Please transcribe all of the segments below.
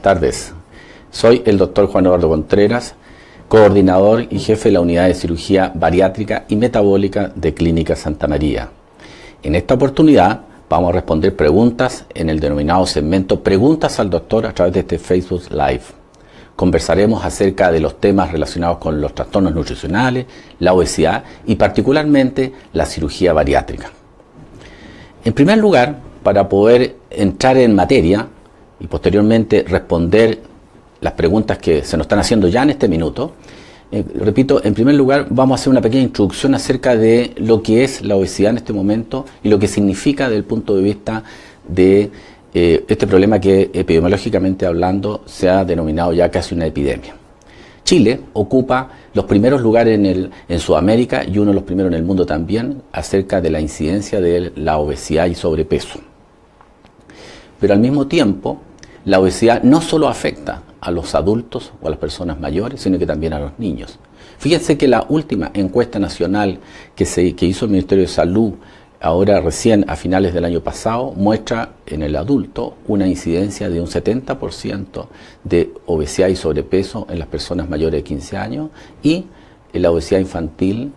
buenas tardes. Soy el doctor Juan Eduardo Contreras, coordinador y jefe de la Unidad de Cirugía Bariátrica y Metabólica de Clínica Santa María. En esta oportunidad vamos a responder preguntas en el denominado segmento Preguntas al Doctor a través de este Facebook Live. Conversaremos acerca de los temas relacionados con los trastornos nutricionales, la obesidad y particularmente la cirugía bariátrica. En primer lugar, para poder entrar en materia y posteriormente responder las preguntas que se nos están haciendo ya en este minuto, repito, en primer lugar vamos a hacer una pequeña introducción acerca de lo que es la obesidad en este momento y lo que significa desde el punto de vista de este problema que epidemiológicamente hablando se ha denominado ya casi una epidemia. Chile ocupa los primeros lugares en Sudamérica y uno de los primeros en el mundo también acerca de la incidencia de la obesidad y sobrepeso. Pero al mismo tiempo, la obesidad no solo afecta a los adultos o a las personas mayores, sino que también a los niños. Fíjense que la última encuesta nacional que hizo el Ministerio de Salud, ahora recién a finales del año pasado, muestra en el adulto una incidencia de un 70% de obesidad y sobrepeso en las personas mayores de 15 años y la obesidad infantil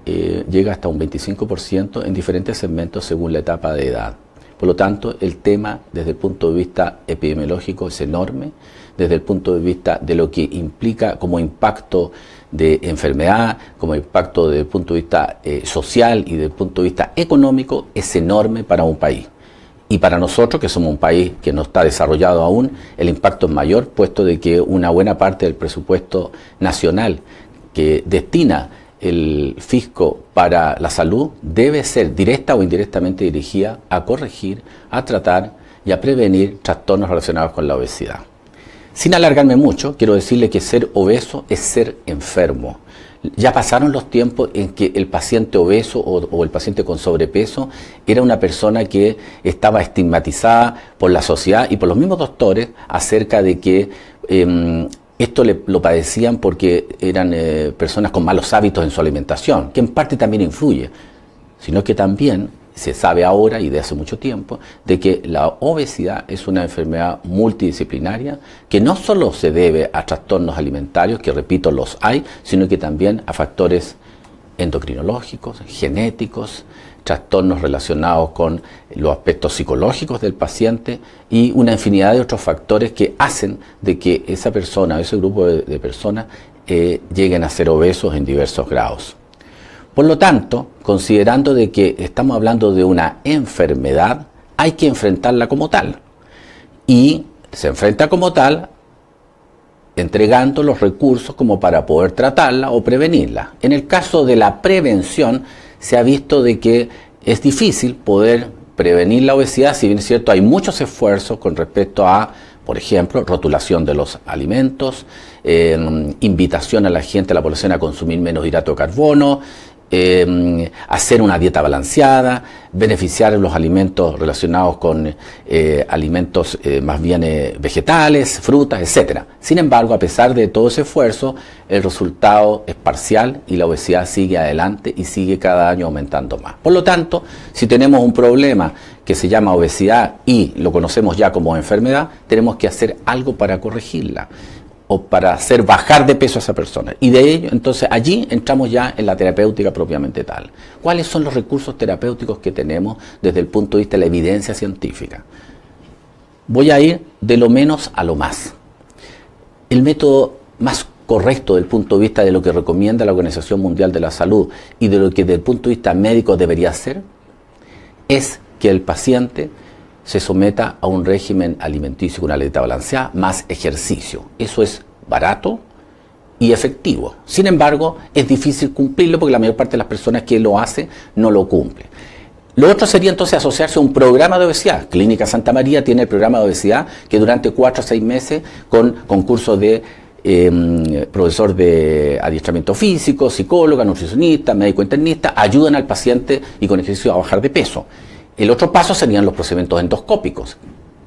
llega hasta un 25% en diferentes segmentos según la etapa de edad. Por lo tanto, el tema desde el punto de vista epidemiológico es enorme, desde el punto de vista de lo que implica como impacto de enfermedad, como impacto desde el punto de vista social y desde el punto de vista económico, es enorme para un país. Y para nosotros, que somos un país que no está desarrollado aún, el impacto es mayor, puesto de que una buena parte del presupuesto nacional que destina el fisco para la salud debe ser directa o indirectamente dirigida a corregir, a tratar y a prevenir trastornos relacionados con la obesidad. Sin alargarme mucho, quiero decirle que ser obeso es ser enfermo. Ya pasaron los tiempos en que el paciente obeso o el paciente con sobrepeso era una persona que estaba estigmatizada por la sociedad y por los mismos doctores acerca de que esto lo padecían porque eran personas con malos hábitos en su alimentación, que en parte también influye, sino que también se sabe ahora y de hace mucho tiempo de que la obesidad es una enfermedad multidisciplinaria que no solo se debe a trastornos alimentarios, que repito los hay, sino que también a factores endocrinológicos, genéticos, trastornos relacionados con los aspectos psicológicos del paciente y una infinidad de otros factores que hacen de que esa persona, ese grupo de personas lleguen a ser obesos en diversos grados. Por lo tanto, considerando de que estamos hablando de una enfermedad, hay que enfrentarla como tal. Y se enfrenta como tal entregando los recursos como para poder tratarla o prevenirla. En el caso de la prevención, se ha visto de que es difícil poder prevenir la obesidad, si bien es cierto, hay muchos esfuerzos con respecto a, por ejemplo, rotulación de los alimentos, invitación a la gente, a la población a consumir menos hidrato de carbono, hacer una dieta balanceada, beneficiar los alimentos relacionados con alimentos más bien vegetales, frutas, etc. Sin embargo, a pesar de todo ese esfuerzo, el resultado es parcial y la obesidad sigue adelante y sigue cada año aumentando más. Por lo tanto, si tenemos un problema que se llama obesidad y lo conocemos ya como enfermedad, tenemos que hacer algo para corregirla o para hacer bajar de peso a esa persona. Y de ello, entonces, allí entramos ya en la terapéutica propiamente tal. ¿Cuáles son los recursos terapéuticos que tenemos desde el punto de vista de la evidencia científica? Voy a ir de lo menos a lo más. El método más correcto desde el punto de vista de lo que recomienda la Organización Mundial de la Salud y de lo que desde el punto de vista médico debería ser, es que el paciente se someta a un régimen alimenticio con una dieta balanceada más ejercicio. Eso es barato y efectivo. Sin embargo, es difícil cumplirlo porque la mayor parte de las personas que lo hace no lo cumple. Lo otro sería entonces asociarse a un programa de obesidad. Clínica Santa María tiene el programa de obesidad que durante 4 a 6 meses con concursos de profesor de adiestramiento físico, psicóloga, nutricionista, médico internista, ayudan al paciente y con ejercicio a bajar de peso. El otro paso serían los procedimientos endoscópicos.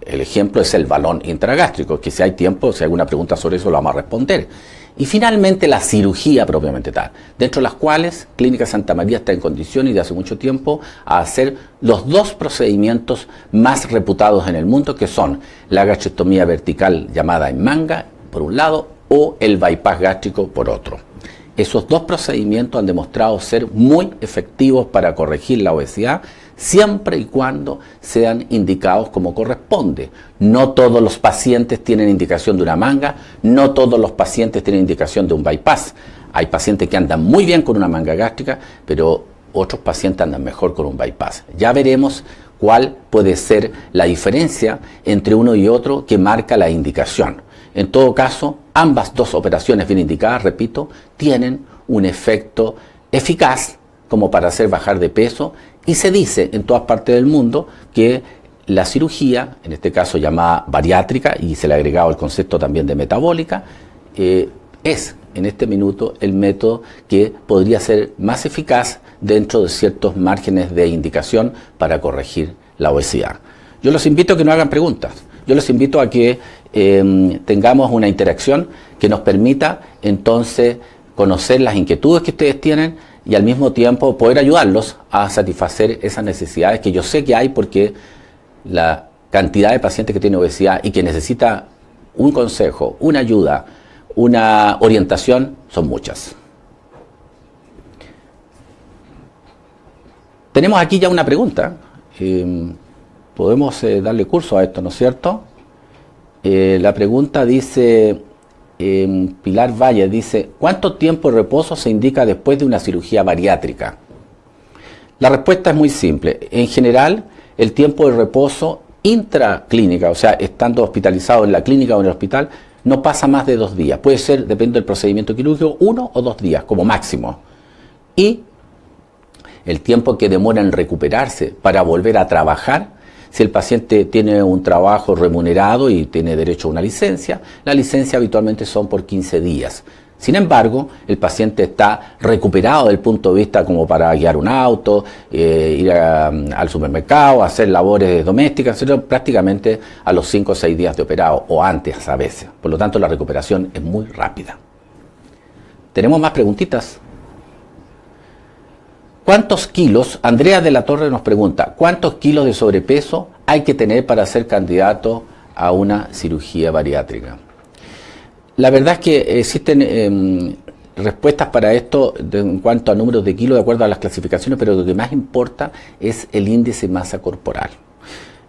El ejemplo es el balón intragástrico, que si hay tiempo, si hay alguna pregunta sobre eso, lo vamos a responder. Y finalmente la cirugía propiamente tal, dentro de las cuales Clínica Santa María está en condiciones y de hace mucho tiempo a hacer los dos procedimientos más reputados en el mundo, que son la gastrectomía vertical llamada en manga, por un lado, o el bypass gástrico por otro. Esos dos procedimientos han demostrado ser muy efectivos para corregir la obesidad, siempre y cuando sean indicados como corresponde. No todos los pacientes tienen indicación de una manga, no todos los pacientes tienen indicación de un bypass. Hay pacientes que andan muy bien con una manga gástrica, pero otros pacientes andan mejor con un bypass. Ya veremos cuál puede ser la diferencia entre uno y otro que marca la indicación. En todo caso, ambas dos operaciones bien indicadas, repito, tienen un efecto eficaz como para hacer bajar de peso, y se dice en todas partes del mundo que la cirugía, en este caso llamada bariátrica, y se le ha agregado el concepto también de metabólica, es en este minuto el método que podría ser más eficaz dentro de ciertos márgenes de indicación para corregir la obesidad. Yo los invito a que no hagan preguntas, yo los invito a que tengamos una interacción que nos permita entonces conocer las inquietudes que ustedes tienen y al mismo tiempo poder ayudarlos a satisfacer esas necesidades que yo sé que hay, porque la cantidad de pacientes que tienen obesidad y que necesita un consejo, una ayuda, una orientación, son muchas. Tenemos aquí ya una pregunta. Podemos darle curso a esto, ¿no es cierto? La pregunta dice, Pilar Valle dice, ¿cuánto tiempo de reposo se indica después de una cirugía bariátrica? La respuesta es muy simple. En general, el tiempo de reposo intraclínica, o sea, estando hospitalizado en la clínica o en el hospital, no pasa más de 2 días. Puede ser, depende del procedimiento quirúrgico, 1 o 2 días como máximo. Y el tiempo que demora en recuperarse para volver a trabajar, si el paciente tiene un trabajo remunerado y tiene derecho a una licencia, la licencia habitualmente son por 15 días. Sin embargo, el paciente está recuperado desde el punto de vista como para guiar un auto, ir al supermercado, hacer labores domésticas, etc., prácticamente a los 5 o 6 días de operado, o antes a veces. Por lo tanto, la recuperación es muy rápida. ¿Tenemos más preguntitas? ¿Cuántos kilos? Andrea de la Torre nos pregunta, ¿cuántos kilos de sobrepeso hay que tener para ser candidato a una cirugía bariátrica? La verdad es que existen respuestas para esto en cuanto a números de kilos de acuerdo a las clasificaciones, pero lo que más importa es el índice de masa corporal.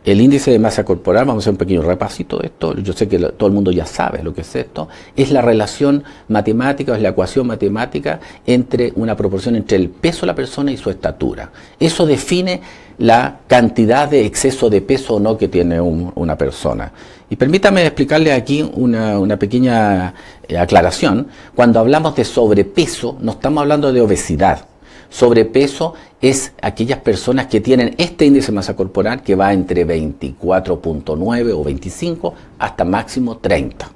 El índice de masa corporal, vamos a hacer un pequeño repasito de esto, yo sé que todo el mundo ya sabe lo que es esto, es la relación matemática, es la ecuación matemática entre una proporción entre el peso de la persona y su estatura. Eso define la cantidad de exceso de peso o no que tiene una persona. Y permítame explicarle aquí una pequeña aclaración. Cuando hablamos de sobrepeso, no estamos hablando de obesidad. Sobrepeso es aquellas personas que tienen este índice de masa corporal que va entre 24.9 o 25 hasta máximo 30.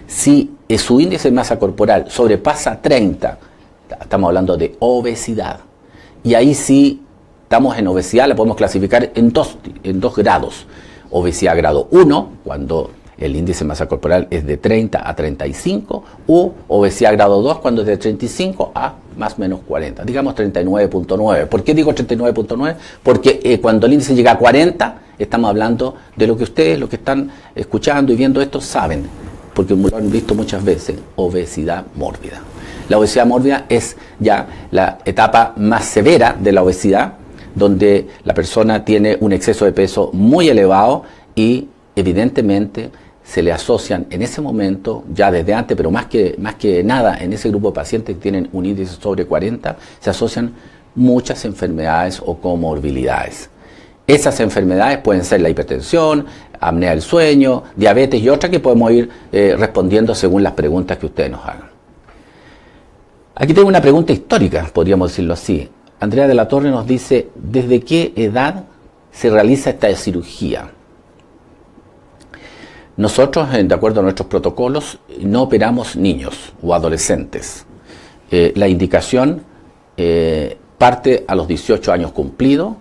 Si su índice de masa corporal sobrepasa 30, estamos hablando de obesidad. Y ahí sí estamos en obesidad, la podemos clasificar en dos grados. Obesidad grado 1, cuando el índice de masa corporal es de 30 a 35, u obesidad grado 2 cuando es de 35 a más o menos 40, digamos 39.9. ¿Por qué digo 39.9? Porque cuando el índice llega a 40, estamos hablando de lo que ustedes, los que están escuchando y viendo esto, saben, porque lo han visto muchas veces, obesidad mórbida. La obesidad mórbida es ya la etapa más severa de la obesidad, donde la persona tiene un exceso de peso muy elevado y evidentemente se le asocian en ese momento, ya desde antes, pero más que nada en ese grupo de pacientes que tienen un índice sobre 40, se asocian muchas enfermedades o comorbilidades. Esas enfermedades pueden ser la hipertensión, apnea del sueño, diabetes y otras que podemos ir respondiendo según las preguntas que ustedes nos hagan. Aquí tengo una pregunta histórica, podríamos decirlo así. Andrea de la Torre nos dice, ¿desde qué edad se realiza esta cirugía? Nosotros, de acuerdo a nuestros protocolos, no operamos niños o adolescentes. La indicación parte a los 18 años cumplidos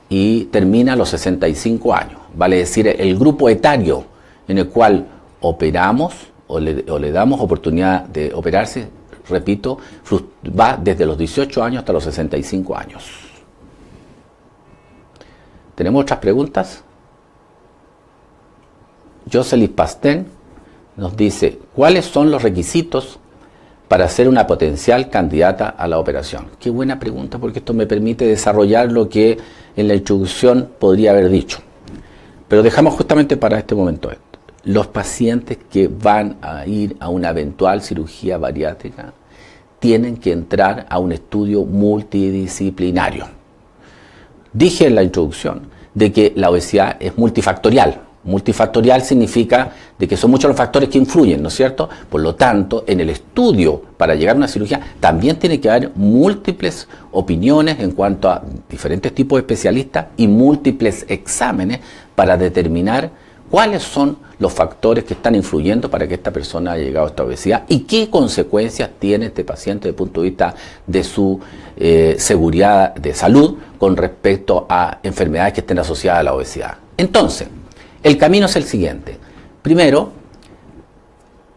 y termina a los 65 años. Vale decir, el grupo etario en el cual operamos o le damos oportunidad de operarse, repito, va desde los 18 años hasta los 65 años. ¿Tenemos otras preguntas? Jocelyn Pastén nos dice, ¿cuáles son los requisitos para ser una potencial candidata a la operación? Qué buena pregunta, porque esto me permite desarrollar lo que en la introducción podría haber dicho. Pero dejamos justamente para este momento esto. Los pacientes que van a ir a una eventual cirugía bariátrica tienen que entrar a un estudio multidisciplinario. Dije en la introducción de que la obesidad es multifactorial. Multifactorial significa de que son muchos los factores que influyen, ¿no es cierto? Por lo tanto, en el estudio para llegar a una cirugía también tiene que haber múltiples opiniones en cuanto a diferentes tipos de especialistas y múltiples exámenes para determinar cuáles son los factores que están influyendo para que esta persona haya llegado a esta obesidad y qué consecuencias tiene este paciente desde el punto de vista de su seguridad de salud con respecto a enfermedades que estén asociadas a la obesidad. Entonces, el camino es el siguiente. Primero,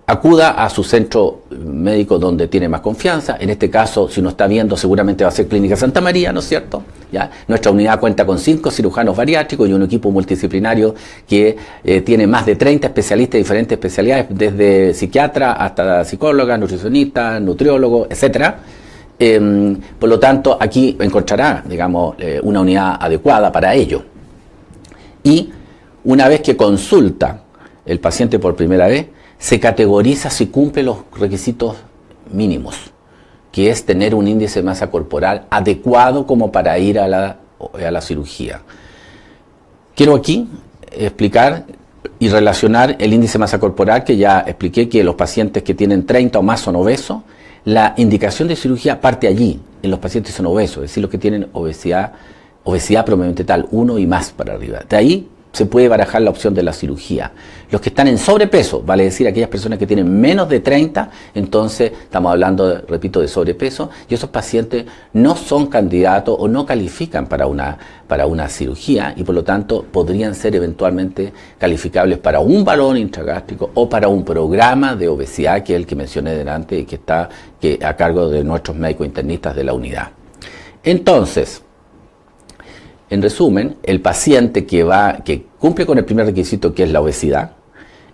acuda a su centro médico donde tiene más confianza. En este caso, si no está viendo, seguramente va a ser Clínica Santa María, ¿no es cierto? ¿Ya? Nuestra unidad cuenta con 5 cirujanos bariátricos y un equipo multidisciplinario que tiene más de 30 especialistas de diferentes especialidades, desde psiquiatra hasta psicóloga, nutricionista, nutriólogo, etcétera. Por lo tanto, aquí encontrará, digamos, una unidad adecuada para ello. Y una vez que consulta el paciente por primera vez, se categoriza si cumple los requisitos mínimos, que es tener un índice de masa corporal adecuado como para ir a la cirugía. Quiero aquí explicar y relacionar el índice de masa corporal, que ya expliqué que los pacientes que tienen 30 o más son obesos. La indicación de cirugía parte allí, en los pacientes son obesos, es decir, los que tienen obesidad propiamente tal, 1 y más para arriba. De ahí se puede barajar la opción de la cirugía. Los que están en sobrepeso, vale decir aquellas personas que tienen menos de 30, entonces estamos hablando, repito, de sobrepeso, y esos pacientes no son candidatos o no califican para una cirugía y por lo tanto podrían ser eventualmente calificables para un balón intragástrico o para un programa de obesidad, que es el que mencioné delante y que está a cargo de nuestros médicos internistas de la unidad. Entonces, en resumen, el paciente que cumple con el primer requisito, que es la obesidad,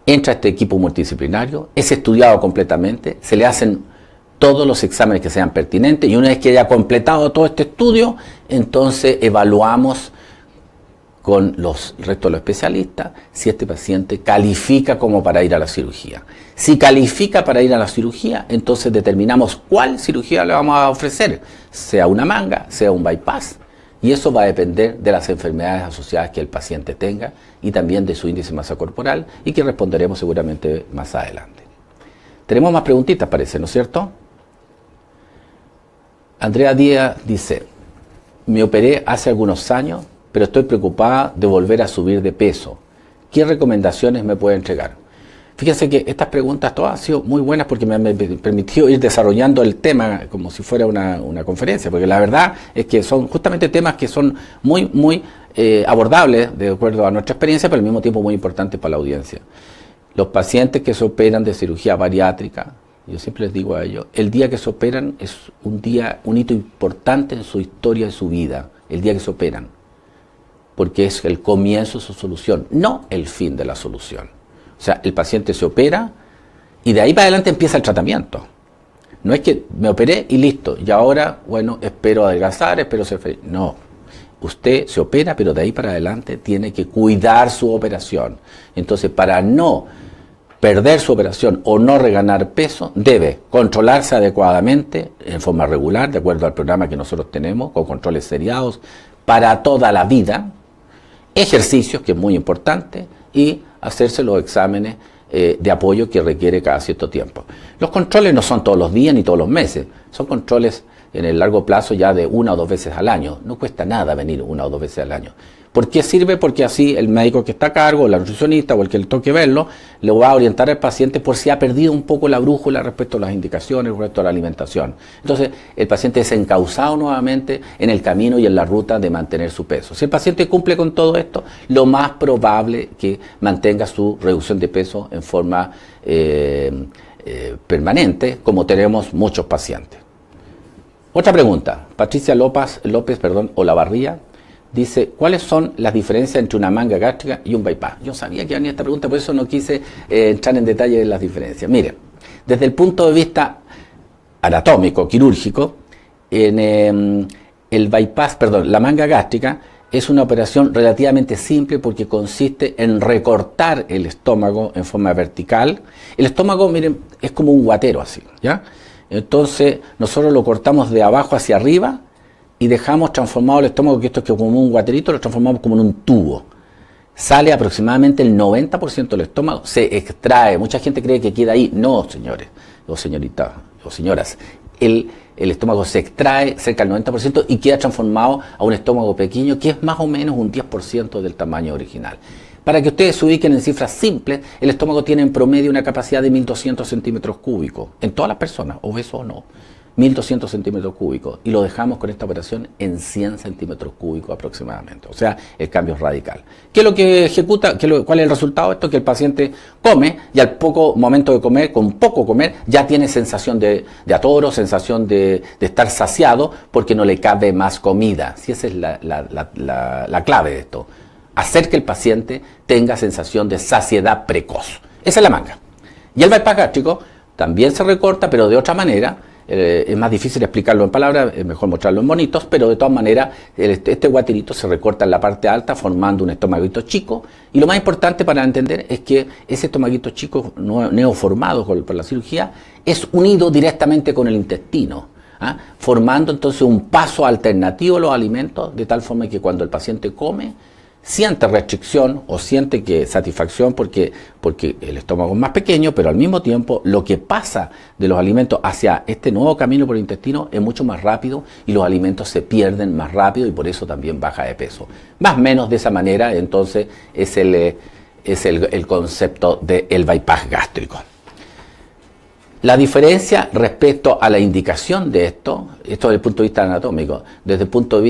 entra a este equipo multidisciplinario, es estudiado completamente, se le hacen todos los exámenes que sean pertinentes y una vez que haya completado todo este estudio, entonces evaluamos con el resto de los especialistas si este paciente califica como para ir a la cirugía. Si califica para ir a la cirugía, entonces determinamos cuál cirugía le vamos a ofrecer, sea una manga, sea un bypass. Y eso va a depender de las enfermedades asociadas que el paciente tenga y también de su índice de masa corporal y que responderemos seguramente más adelante. Tenemos más preguntitas, parece, ¿no es cierto? Andrea Díaz dice, me operé hace algunos años, pero estoy preocupada de volver a subir de peso. ¿Qué recomendaciones me puede entregar? Fíjense que estas preguntas todas han sido muy buenas porque me han permitido ir desarrollando el tema como si fuera una conferencia, porque la verdad es que son justamente temas que son muy abordables de acuerdo a nuestra experiencia, pero al mismo tiempo muy importantes para la audiencia. Los pacientes que se operan de cirugía bariátrica, yo siempre les digo a ellos, el día que se operan es un hito importante en su historia de su vida, el día que se operan, porque es el comienzo de su solución, no el fin de la solución. O sea, el paciente se opera y de ahí para adelante empieza el tratamiento. No es que me operé y listo, y ahora, bueno, espero adelgazar, espero ser feliz. No, usted se opera, pero de ahí para adelante tiene que cuidar su operación. Entonces, para no perder su operación o no reganar peso, debe controlarse adecuadamente, en forma regular, de acuerdo al programa que nosotros tenemos, con controles seriados, para toda la vida, ejercicios, que es muy importante, y hacerse los exámenes de apoyo que requiere cada cierto tiempo. Los controles no son todos los días ni todos los meses, son controles en el largo plazo ya de 1 o 2 veces al año. No cuesta nada venir 1 o 2 veces al año. ¿Por qué sirve? Porque así el médico que está a cargo, la nutricionista o el que le toque verlo, le va a orientar al paciente por si ha perdido un poco la brújula respecto a las indicaciones, respecto a la alimentación. Entonces, el paciente es encauzado nuevamente en el camino y en la ruta de mantener su peso. Si el paciente cumple con todo esto, lo más probable que mantenga su reducción de peso en forma permanente, como tenemos muchos pacientes. Otra pregunta, Patricia López, Olavarría, dice, ¿cuáles son las diferencias entre una manga gástrica y un bypass? Yo sabía que venía esta pregunta, por eso no quise entrar en detalle de las diferencias. Mire, desde el punto de vista anatómico, quirúrgico, la manga gástrica es una operación relativamente simple porque consiste en recortar el estómago en forma vertical. El estómago, miren, es como un guatero así, ¿ya? Entonces, nosotros lo cortamos de abajo hacia arriba y dejamos transformado el estómago, que esto es como un guaterito, lo transformamos como en un tubo. Sale aproximadamente el 90% del estómago, se extrae. Mucha gente cree que queda ahí. No, señores, o señoritas, o señoras. El estómago se extrae cerca del 90% y queda transformado a un estómago pequeño, que es más o menos un 10% del tamaño original. Para que ustedes se ubiquen en cifras simples, el estómago tiene en promedio una capacidad de 1.200 centímetros cúbicos, en todas las personas, obesos o no, 1.200 centímetros cúbicos, y lo dejamos con esta operación en 100 centímetros cúbicos aproximadamente, o sea, el cambio es radical. ¿Qué es lo que ejecuta? ¿Cuál es el resultado de esto? Que el paciente come y al poco momento de comer, con poco comer, ya tiene sensación de atoro, sensación de estar saciado porque no le cabe más comida. Si esa es la clave de esto. Hacer que el paciente tenga sensación de saciedad precoz. Esa es la manga. Y el bypass gástrico también se recorta, pero de otra manera. Es más difícil explicarlo en palabras, es mejor mostrarlo en monitos, pero de todas maneras este guaterito se recorta en la parte alta formando un estomaguito chico, y lo más importante para entender es que ese estomaguito chico neoformado por la cirugía es unido directamente con el intestino, formando entonces un paso alternativo a los alimentos, de tal forma que cuando el paciente come siente restricción o siente que satisfacción porque el estómago es más pequeño, pero al mismo tiempo lo que pasa de los alimentos hacia este nuevo camino por el intestino es mucho más rápido y los alimentos se pierden más rápido y por eso también baja de peso. Más o menos de esa manera, entonces, es el concepto del bypass gástrico. La diferencia respecto a la indicación de esto desde el punto de vista anatómico, desde el punto de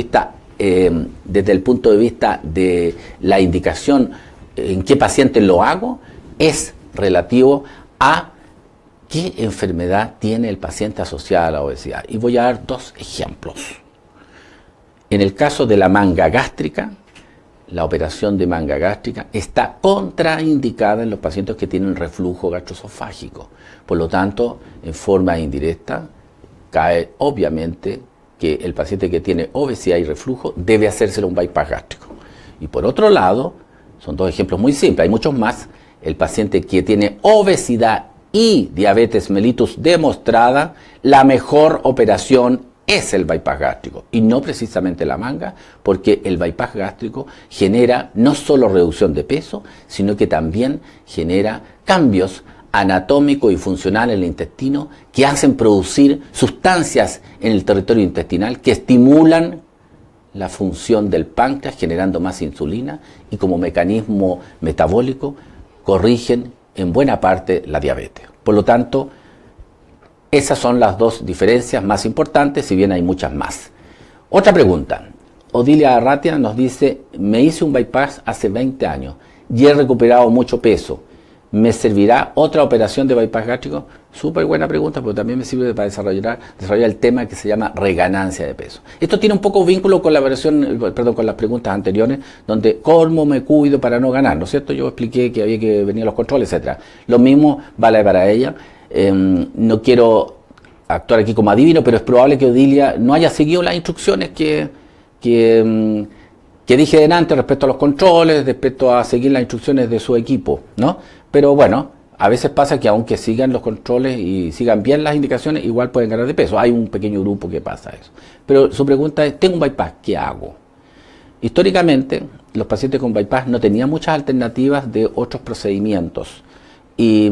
vista de la indicación en qué paciente lo hago, es relativo a qué enfermedad tiene el paciente asociada a la obesidad. Y voy a dar dos ejemplos. En el caso de la manga gástrica, la operación de manga gástrica está contraindicada en los pacientes que tienen reflujo gastroesofágico. Por lo tanto, en forma indirecta, cae obviamente que el paciente que tiene obesidad y reflujo debe hacérselo un bypass gástrico. Y por otro lado, son dos ejemplos muy simples, hay muchos más, el paciente que tiene obesidad y diabetes mellitus demostrada, la mejor operación es el bypass gástrico y no precisamente la manga, porque el bypass gástrico genera no solo reducción de peso, sino que también genera cambios anatómico y funcional en el intestino que hacen producir sustancias en el territorio intestinal que estimulan la función del páncreas generando más insulina y como mecanismo metabólico corrigen en buena parte la diabetes. Por lo tanto, esas son las dos diferencias más importantes, si bien hay muchas más. Otra pregunta. Odilia Arratia nos dice, me hice un bypass hace 20 años y he recuperado mucho peso. ¿Me servirá otra operación de bypass gástrico? Súper buena pregunta, pero también me sirve para desarrollar el tema que se llama reganancia de peso. Esto tiene un poco vínculo con con las preguntas anteriores, donde cómo me cuido para no ganar, ¿no es cierto? Yo expliqué que había que venir los controles, etc. Lo mismo vale para ella. No quiero actuar aquí como adivino, pero es probable que Odilia no haya seguido las instrucciones que dije delante respecto a los controles, respecto a seguir las instrucciones de su equipo, ¿no? Pero bueno, a veces pasa que aunque sigan los controles y sigan bien las indicaciones, igual pueden ganar de peso. Hay un pequeño grupo que pasa eso. Pero su pregunta es, tengo un bypass, ¿qué hago? Históricamente, los pacientes con bypass no tenían muchas alternativas de otros procedimientos. Y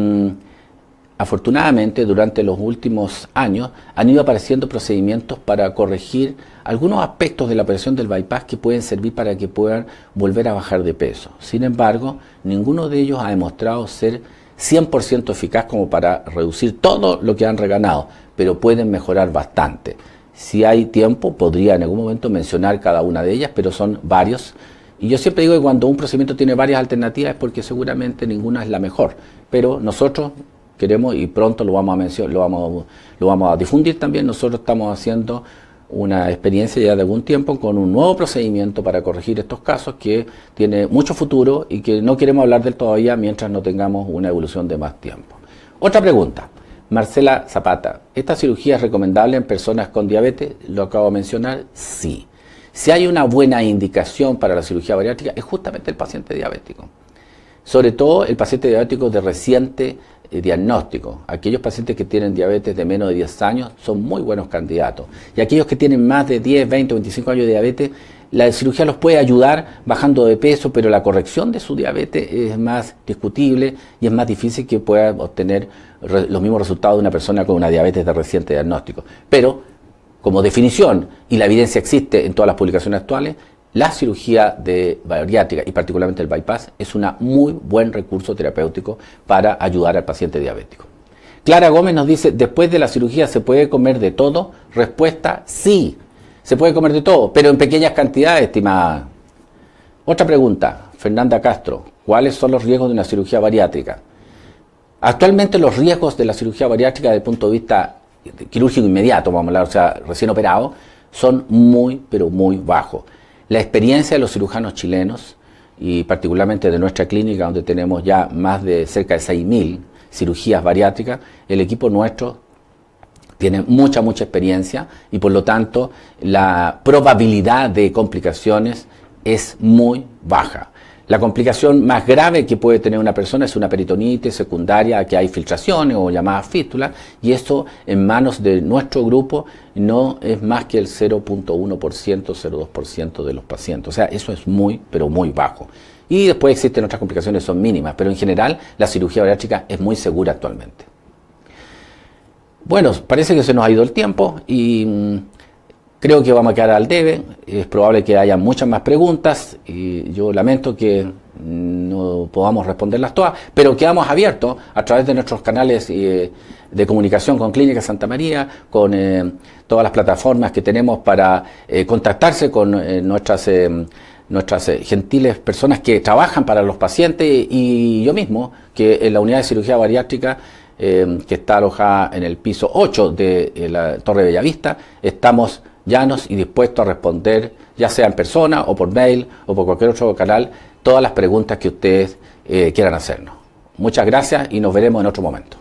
afortunadamente, durante los últimos años han ido apareciendo procedimientos para corregir algunos aspectos de la operación del bypass que pueden servir para que puedan volver a bajar de peso. Sin embargo, ninguno de ellos ha demostrado ser 100% eficaz como para reducir todo lo que han reganado, pero pueden mejorar bastante. Si hay tiempo, podría en algún momento mencionar cada una de ellas, pero son varios. Y yo siempre digo que cuando un procedimiento tiene varias alternativas es porque seguramente ninguna es la mejor. Pero nosotros queremos, y pronto lo vamos a mencionar, lo vamos a difundir también, nosotros estamos haciendo una experiencia ya de algún tiempo con un nuevo procedimiento para corregir estos casos que tiene mucho futuro y que no queremos hablar de él todavía mientras no tengamos una evolución de más tiempo. Otra pregunta, Marcela Zapata, ¿esta cirugía es recomendable en personas con diabetes? Lo acabo de mencionar, sí. Si hay una buena indicación para la cirugía bariátrica es justamente el paciente diabético. Sobre todo el paciente diabético de reciente diagnóstico. Aquellos pacientes que tienen diabetes de menos de 10 años son muy buenos candidatos. Y aquellos que tienen más de 10, 20 o 25 años de diabetes, la cirugía los puede ayudar bajando de peso, pero la corrección de su diabetes es más discutible y es más difícil que pueda obtener los mismos resultados de una persona con una diabetes de reciente diagnóstico. Pero, como definición, y la evidencia existe en todas las publicaciones actuales, la cirugía bariátrica y particularmente el bypass es un muy buen recurso terapéutico para ayudar al paciente diabético. Clara Gómez nos dice, ¿después de la cirugía se puede comer de todo? Respuesta, sí, se puede comer de todo, pero en pequeñas cantidades, estimada. Otra pregunta, Fernanda Castro, ¿cuáles son los riesgos de una cirugía bariátrica? Actualmente los riesgos de la cirugía bariátrica desde el punto de vista quirúrgico inmediato, vamos a hablar, o sea, recién operado, son muy, pero muy bajos. La experiencia de los cirujanos chilenos, y particularmente de nuestra clínica, donde tenemos ya más de cerca de 6.000 cirugías bariátricas, el equipo nuestro tiene mucha experiencia y por lo tanto la probabilidad de complicaciones es muy baja. La complicación más grave que puede tener una persona es una peritonitis secundaria a que hay filtraciones o llamadas fístulas, y esto en manos de nuestro grupo no es más que el 0.1%, 0.2% de los pacientes. O sea, eso es muy, pero muy bajo. Y después existen otras complicaciones, son mínimas, pero en general la cirugía bariátrica es muy segura actualmente. Bueno, parece que se nos ha ido el tiempo y creo que vamos a quedar al debe. Es probable que haya muchas más preguntas y yo lamento que no podamos responderlas todas, pero quedamos abiertos a través de nuestros canales de comunicación con Clínica Santa María, con todas las plataformas que tenemos para contactarse con nuestras gentiles personas que trabajan para los pacientes y yo mismo, que en la unidad de cirugía bariátrica que está alojada en el piso 8 de la Torre Bellavista, estamos llanos y dispuestos a responder, ya sea en persona o por mail o por cualquier otro canal, todas las preguntas que ustedes quieran hacernos. Muchas gracias y nos veremos en otro momento.